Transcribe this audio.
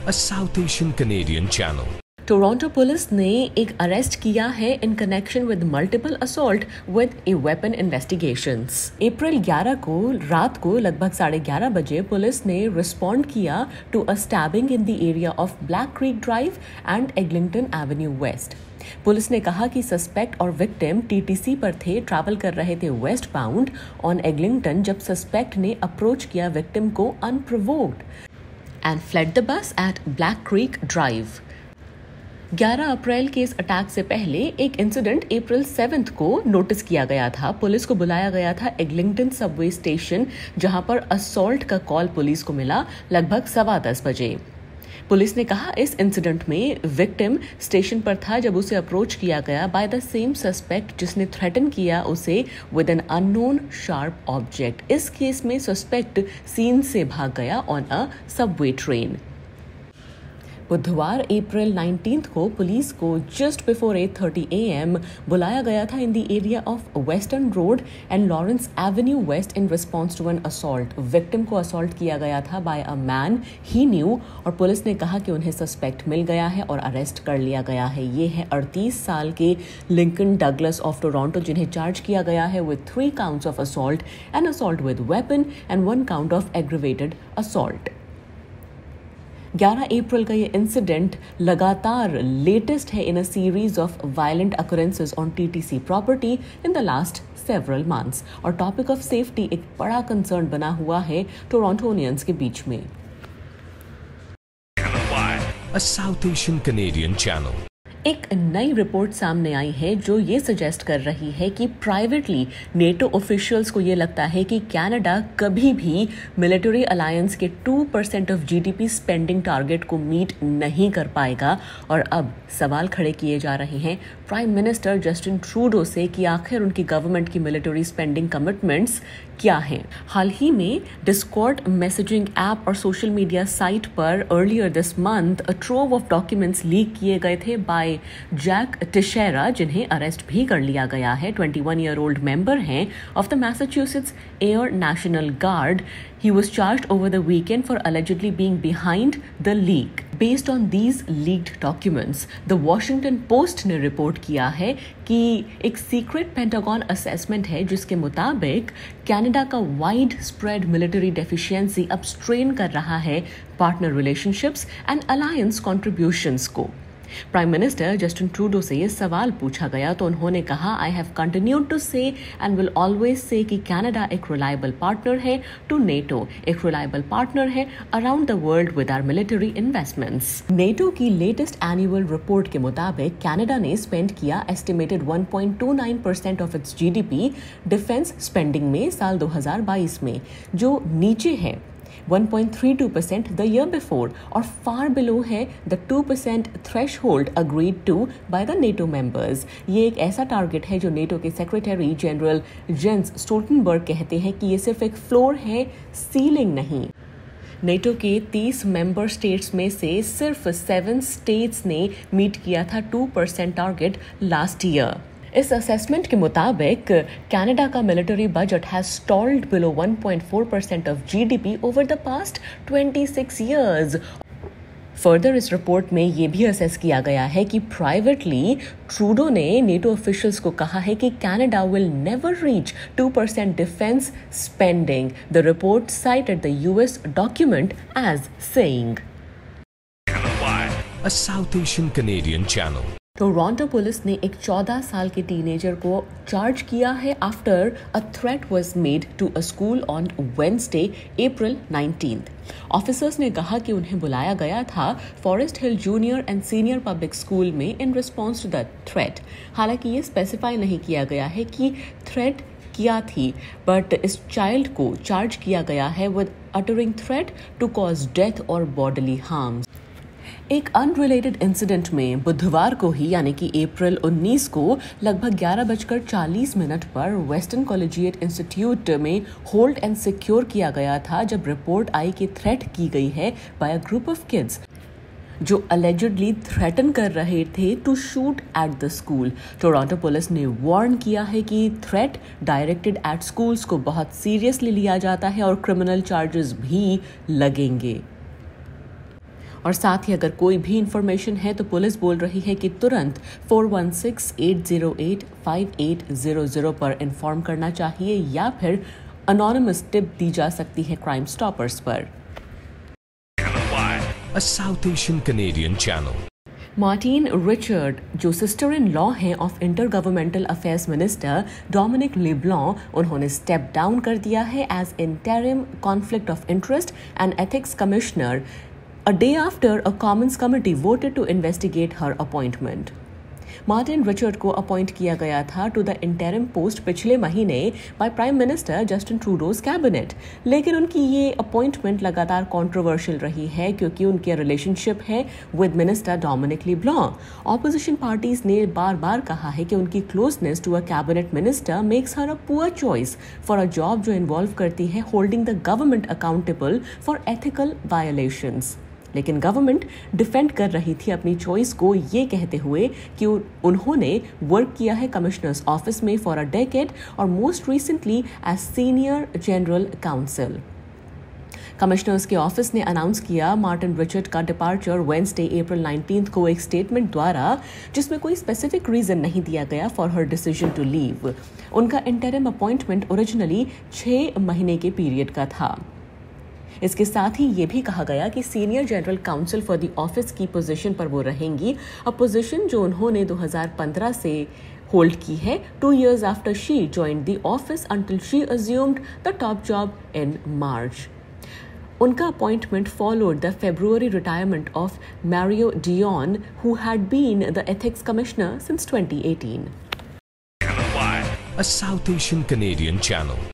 a South Asian Canadian channel. Toronto police ने एक arrest किया है in connection with multiple assault with a weapon investigations. April 11 को रात को लगभग 11:30 बजे पुलिस ने रिस्पॉन्ड किया to a stabbing in the area of Black Creek Drive and Eglinton Avenue West. Police ने कहा कि सस्पेक्ट और विक्टिम टीटीसी पर थे, ट्रैवल कर रहे थे वेस्ट बाउंड ऑन एग्लिंगटन जब सस्पेक्ट ने अप्रोच किया विक्टिम को unprovoked and fled the bus at Black Creek Drive. 11 अप्रैल के इस अटैक से पहले एक इंसिडेंट अप्रैल 7 को नोटिस किया गया था। पुलिस को बुलाया गया था एग्लिंगटन सबवे स्टेशन, जहां पर असॉल्ट का कॉल पुलिस को मिला लगभग 10:15 बजे। पुलिस ने कहा इस इंसिडेंट में विक्टिम स्टेशन पर था जब उसे अप्रोच किया गया बाय द सेम सस्पेक्ट जिसने थ्रेटन किया उसे with an unknown sharp object. इस केस में सस्पेक्ट सीन से भाग गया ऑन अ सबवे ट्रेन। बुधवार अप्रैल 19 को पुलिस को जस्ट बिफोर 8:30 AM बुलाया गया था in the area of Western Road and Lawrence Avenue West in response to an assault. Victim को असॉल्ट किया गया था by a man he knew और पुलिस ने कहा कि उन्हें सस्पेक्ट मिल गया है और अरेस्ट कर लिया गया है। ये है 38 साल के लिंकन डगलस ऑफ टोरंटो, जिन्हें चार्ज किया गया है with 3 counts of assault and assault with weapon and 1 count of aggravated assault. 11 April का ये इंसिडेंट लगातार लेटेस्ट है in a series of violent occurrences on TTC property in the last several months और topic of safety एक बड़ा concern बना हुआ है टोरंटोनियंस के बीच में। A South Asian Canadian channel. एक नई रिपोर्ट सामने आई है जो ये सजेस्ट कर रही है कि प्राइवेटली नेटो ऑफिशियल्स को ये लगता है कि कनाडा कभी भी मिलिट्री अलायंस के 2% ऑफ जीडीपी स्पेंडिंग टारगेट को मीट नहीं कर पाएगा। और अब सवाल खड़े किए जा रहे हैं प्राइम मिनिस्टर जस्टिन ट्रूडो से कि आखिर उनकी गवर्नमेंट की मिलिट्री स्पेंडिंग कमिटमेंट्स क्या हैं। हाल ही में डिस्कॉर्ड मैसेजिंग ऐप और सोशल मीडिया साइट पर earlier this month a trove of documents leak किए गए थे बाय जैक टिशेरा, जिन्हें अरेस्ट भी कर लिया गया है। 21-year-old मेंबर हैं of the Massachusetts air national guard. He was charged over the weekend for allegedly being behind the leak. Based on these leaked documents, the Washington Post ने report किया है कि एक सीक्रेट पेंटागन असेसमेंट है जिसके मुताबिक Canada का wide spread military deficiency अब स्ट्रेन कर रहा है partner relationships and alliance contributions को। प्राइम मिनिस्टर जस्टिन ट्रूडो से ये सवाल पूछा गया तो उन्होंने कहा I have continued to say and will always say कि कनाडा एक रिलायबल पार्टनर है टू नेटो, एक रिलायबल पार्टनर है around the world with our military investments. NATO की लेटेस्ट एनुअल रिपोर्ट के मुताबिक कनाडा ने स्पेंड किया estimated 1.29% of its GDP defence spending में साल 2022 में, जो नीचे है 1.32% the year before और far below है the 2% threshold agreed to by the NATO members। ये एक ऐसा टारगेट है जो नेटो के सेक्रेटरी जनरल जेंस स्टोल्टनबर्ग कहते हैं कि ये सिर्फ एक फ्लोर है, सीलिंग नहीं। नेटो के 30 मेंबर स्टेट्स में से सिर्फ 7 स्टेट्स ने मीट किया था 2% टारगेट लास्ट ईयर। इस असेसमेंट के मुताबिक कनाडा का military budget has stalled below 1.4% of GDP over the past 26 years। Further इस रिपोर्ट में ये भी असेस किया गया है कि प्राइवेटली ट्रूडो ने नेटो ऑफिशियल्स को कहा है कि Canada will never reach 2% defence spending. The report cited the US document as saying. A South Asian Canadian channel. Toronto police ने एक 14 साल के टीनेजर को चार्ज किया है after a threat was made to a school on Wednesday April 19। Officers ने कहा कि उन्हें बुलाया गया था Forest Hill Junior and Senior Public School में in response to the threat. हालांकि ये स्पेसिफाई नहीं किया गया है कि थ्रेट किया थी, बट इस चाइल्ड को चार्ज किया गया है with uttering threat to cause death और बॉडीली हार्म। एक अनरिलेटेड इंसिडेंट में बुधवार को ही यानी कि अप्रैल 19 को लगभग 11:40 पर वेस्टर्न कॉलेजिएट इंस्टीट्यूट में होल्ड एंड सिक्योर किया गया था जब रिपोर्ट आई कि थ्रेट की गई है by a group of kids जो अलेजिडली थ्रेटन कर रहे थे to shoot at the school. Toronto police ने वार्न किया है कि थ्रेट डायरेक्टेड एट स्कूल्स को बहुत सीरियसली लिया जाता है और क्रिमिनल चार्जेस भी लगेंगे। और साथ ही अगर कोई भी इंफॉर्मेशन है तो पुलिस बोल रही है कि तुरंत 4168085800 पर इन्फॉर्म करना चाहिए या फिर अनोनिमस टिप दी जा सकती है क्राइम स्टॉपर्स पर। A South Asian Canadian channel. Martin Richard जो सिस्टर इन लॉ हैं of intergovernmental affairs minister Dominic LeBlanc, उन्होंने स्टेप डाउन कर दिया है as interim conflict of interest and ethics commissioner a day after a Commons committee voted to investigate her appointment. Martin Richard को appoint किया गया था to the interim post पिछले महीने by prime minister Justin Trudeau's cabinet, लेकिन उनकी ये appointment लगातार कंट्रोवर्शियल रही है क्योंकि उनके रिलेशनशिप है with minister Dominic LeBlanc. Opposition parties ने बार बार कहा है कि उनकी closeness to a cabinet minister makes her a poor choice for a job जो इन्वॉल्व करती है holding the government accountable for ethical violations. लेकिन गवर्नमेंट डिफेंड कर रही थी अपनी चॉइस को ये कहते हुए कि उन्होंने वर्क किया है कमिश्नर्स ऑफिस में फॉर अ डेकेड और most recently as senior general counsel. Commissioner's के ऑफिस ने अनाउंस किया मार्टिन रिचर्ड का डिपार्चर वेडनेसडे अप्रैल 19 को एक स्टेटमेंट द्वारा, जिसमें कोई स्पेसिफिक रीजन नहीं दिया गया for her decision to leave. उनका इंटरिम अपॉइंटमेंट ओरिजिनली 6 महीने के पीरियड का था। इसके साथ ही ये भी कहा गया कि senior general council for the office की पोजीशन पर वो रहेंगी, अ पोजीशन जो उन्होंने 2015 से होल्ड की है, 2 years after she joined the office until she assumed the top job in March. उनका appointment followed the February retirement of Mario Dion, who had been the ethics commissioner since 2018. A South Asian Canadian channel.